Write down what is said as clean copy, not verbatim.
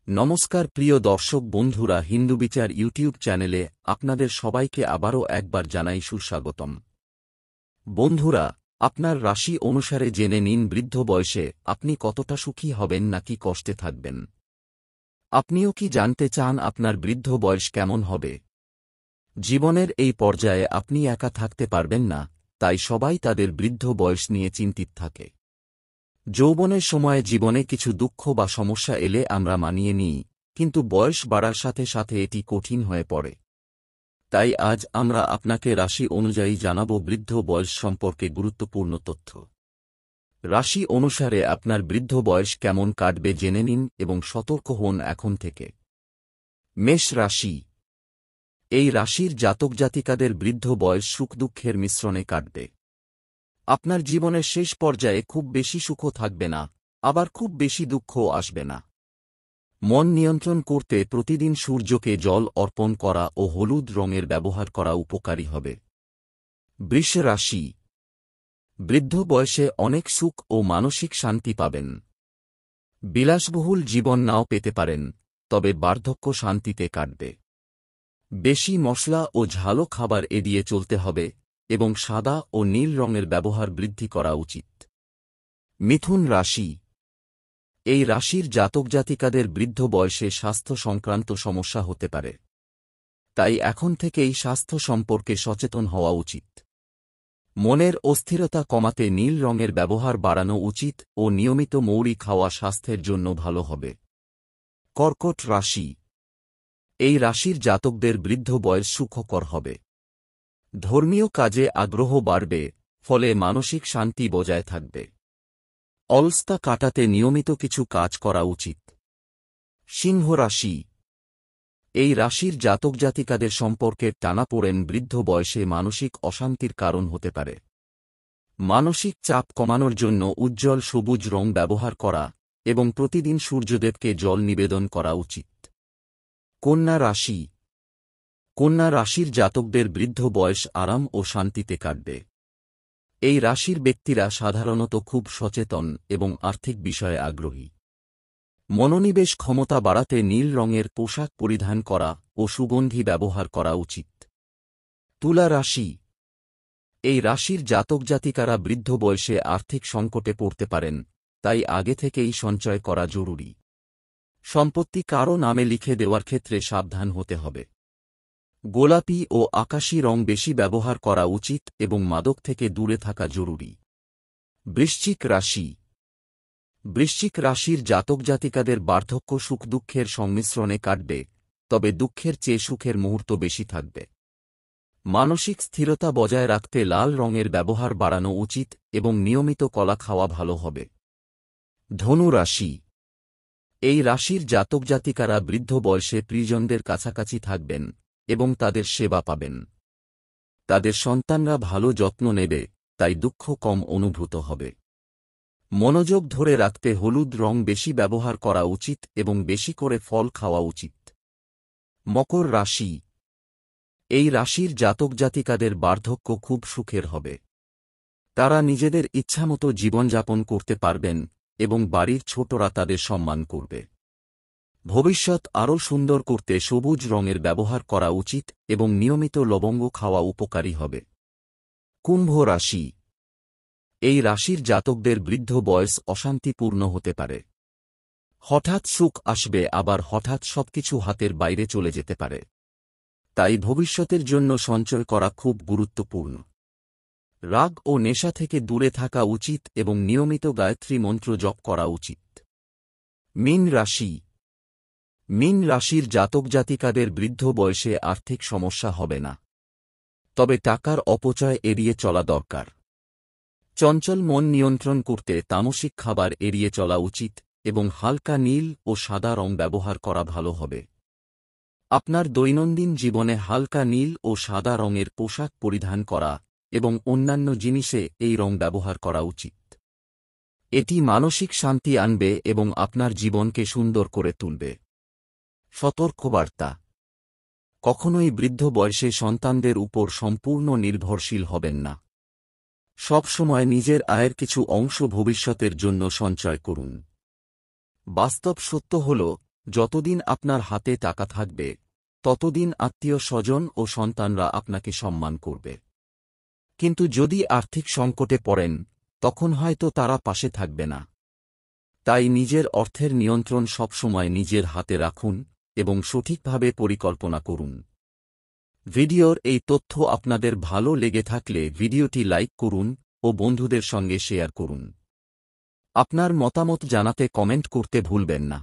নমস্কার প্রিয় দর্শক বন্ধুরা, হিন্দু বিচার ইউটিউব চ্যানেলে আপনাদের সবাইকে আবারও একবার জানাই সুস্বাগতম। বন্ধুরা, আপনার রাশি অনুসারে জেনে নিন বৃদ্ধ বয়সে আপনি কতটা সুখী হবেন নাকি কষ্টে থাকবেন। আপনিও কি জানতে চান আপনার বৃদ্ধ বয়স কেমন হবে? জীবনের এই পর্যায়ে আপনি একা থাকতে পারবেন না, তাই সবাই তাদের বৃদ্ধ বয়স নিয়ে চিন্তিত থাকে। যৌবনের সময়ে জীবনে কিছু দুঃখ বা সমস্যা এলে আমরা মানিয়ে নিই, কিন্তু বয়স বাড়ার সাথে সাথে এটি কঠিন হয়ে পড়ে। তাই আজ আমরা আপনাকে রাশি অনুযায়ী জানাব বৃদ্ধ বয়স সম্পর্কে গুরুত্বপূর্ণ তথ্য। রাশি অনুসারে আপনার বৃদ্ধ বয়স কেমন কাটবে জেনে নিন এবং সতর্ক হন এখন থেকে। মেষ রাশি। এই রাশির জাতক জাতিকাদের বৃদ্ধ বয়স সুখ দুঃখের মিশ্রণে কাটবে। আপনার জীবনের শেষ পর্যায়ে খুব বেশি সুখও থাকবে না, আবার খুব বেশি দুঃখও আসবে না। মন নিয়ন্ত্রণ করতে প্রতিদিন সূর্যকে জল অর্পণ করা ও হলুদ রঙের ব্যবহার করা উপকারী হবে। বৃষ রাশি। বৃদ্ধ বয়সে অনেক সুখ ও মানসিক শান্তি পাবেন। বিলাসবহুল জীবন নাও পেতে পারেন, তবে বার্ধক্য শান্তিতে কাটবে। বেশি মশলা ও ঝালো খাবার এড়িয়ে চলতে হবে এবং সাদা ও নীল রঙের ব্যবহার বৃদ্ধি করা উচিত। মিথুন রাশি। এই রাশির জাতক জাতিকাদের বৃদ্ধ বয়সে স্বাস্থ্য সংক্রান্ত সমস্যা হতে পারে, তাই এখন থেকেই স্বাস্থ্য সম্পর্কে সচেতন হওয়া উচিত। মনের অস্থিরতা কমাতে নীল রঙের ব্যবহার বাড়ানো উচিত ও নিয়মিত মৌরি খাওয়া স্বাস্থ্যের জন্য ভালো হবে। কর্কট রাশি। এই রাশির জাতকদের বৃদ্ধ বয়স সুখকর হবে। ধর্মীয় কাজে আগ্রহ বাড়বে, ফলে মানসিক শান্তি বজায় থাকবে। অলসতা কাটাতে নিয়মিত কিছু কাজ করা উচিত। সিংহ রাশি। এই রাশির জাতক জাতিকাদের সম্পর্কের টানাপোড়েন বৃদ্ধ বয়সে মানসিক অশান্তির কারণ হতে পারে। মানসিক চাপ কমানোর জন্য উজ্জ্বল সবুজ রং ব্যবহার করা এবং প্রতিদিন সূর্যদেবকে জল নিবেদন করা উচিত। কন্যা রাশি। কন্যা রাশির জাতকদের বৃদ্ধ বয়স আরাম ও শান্তিতে কাটবে। এই রাশির ব্যক্তিরা সাধারণত খুব সচেতন এবং আর্থিক বিষয়ে আগ্রহী। মনোনিবেশ ক্ষমতা বাড়াতে নীল রঙের পোশাক পরিধান করা ও সুগন্ধি ব্যবহার করা উচিত। তুলা রাশি। এই রাশির জাতক জাতিকারা বৃদ্ধ বয়সে আর্থিক সংকটে পড়তে পারেন, তাই আগে থেকেই সঞ্চয় করা জরুরি। সম্পত্তি কারও নামে লিখে দেওয়ার ক্ষেত্রে সাবধান হতে হবে। গোলাপি ও আকাশী রং বেশি ব্যবহার করা উচিত এবং মাদক থেকে দূরে থাকা জরুরি। বৃশ্চিক রাশি। বৃশ্চিক রাশির জাতক জাতিকাদের বার্ধক্য সুখ দুঃখের সংমিশ্রণে কাটবে, তবে দুঃখের চেয়ে সুখের মুহূর্ত বেশি থাকবে। মানসিক স্থিরতা বজায় রাখতে লাল রঙের ব্যবহার বাড়ানো উচিত এবং নিয়মিত কলা খাওয়া ভালো হবে। ধনু রাশি। এই রাশির জাতক জাতিকারা বৃদ্ধ বয়সে প্রিয়জনদের কাছাকাছি থাকবেন এবং তাদের সেবা পাবেন। তাদের সন্তানরা ভালো যত্ন নেবে, তাই দুঃখ কম অনুভূত হবে। মনোযোগ ধরে রাখতে হলুদ রং বেশি ব্যবহার করা উচিত এবং বেশি করে ফল খাওয়া উচিত। মকর রাশি। এই রাশির জাতক জাতিকাদের বার্ধক্য খুব সুখের হবে। তারা নিজেদের ইচ্ছামতো জীবনযাপন করতে পারবেন এবং বাড়ির ছোটরা তাদের সম্মান করবে। ভবিষ্যৎ আরও সুন্দর করতে সবুজ রঙের ব্যবহার করা উচিত এবং নিয়মিত লবঙ্গ খাওয়া উপকারী হবে। কুম্ভ রাশি। এই রাশির জাতকদের বৃদ্ধ বয়স অশান্তিপূর্ণ হতে পারে। হঠাৎ সুখ আসবে, আবার হঠাৎ সবকিছু হাতের বাইরে চলে যেতে পারে। তাই ভবিষ্যতের জন্য সঞ্চয় করা খুব গুরুত্বপূর্ণ। রাগ ও নেশা থেকে দূরে থাকা উচিত এবং নিয়মিত গায়ত্রী মন্ত্র জপ করা উচিত। মীন রাশি। মীন রাশির জাতক জাতিকাদের বৃদ্ধ বয়সে আর্থিক সমস্যা হবে না, তবে টাকার অপচয় এড়িয়ে চলা দরকার। চঞ্চল মন নিয়ন্ত্রণ করতে তামসিক খাবার এড়িয়ে চলা উচিত এবং হালকা নীল ও সাদা রং ব্যবহার করা ভালো হবে। আপনার দৈনন্দিন জীবনে হালকা নীল ও সাদা রঙের পোশাক পরিধান করা এবং অন্যান্য জিনিসে এই রং ব্যবহার করা উচিত। এটি মানসিক শান্তি আনবে এবং আপনার জীবনকে সুন্দর করে তুলবে। সতর্কবার্তা: কখনোই বৃদ্ধ বয়সে সন্তানদের উপর সম্পূর্ণ নির্ভরশীল হবেন না। সব সময় নিজের আয়ের কিছু অংশ ভবিষ্যতের জন্য সঞ্চয় করুন। বাস্তব সত্য হল, যতদিন আপনার হাতে টাকা থাকবে ততদিন আত্মীয় স্বজন ও সন্তানরা আপনাকে সম্মান করবে। কিন্তু যদি আর্থিক সংকটে পড়েন তখন হয়তো তারা পাশে থাকবে না। তাই নিজের অর্থের নিয়ন্ত্রণ সবসময় নিজের হাতে রাখুন এবং সঠিকভাবে পরিকল্পনা করুন। ভিডিওর এই তথ্য আপনাদের ভালো লেগে থাকলে ভিডিওটি লাইক করুন ও বন্ধুদের সঙ্গে শেয়ার করুন। আপনার মতামত জানাতে কমেন্ট করতে ভুলবেন না।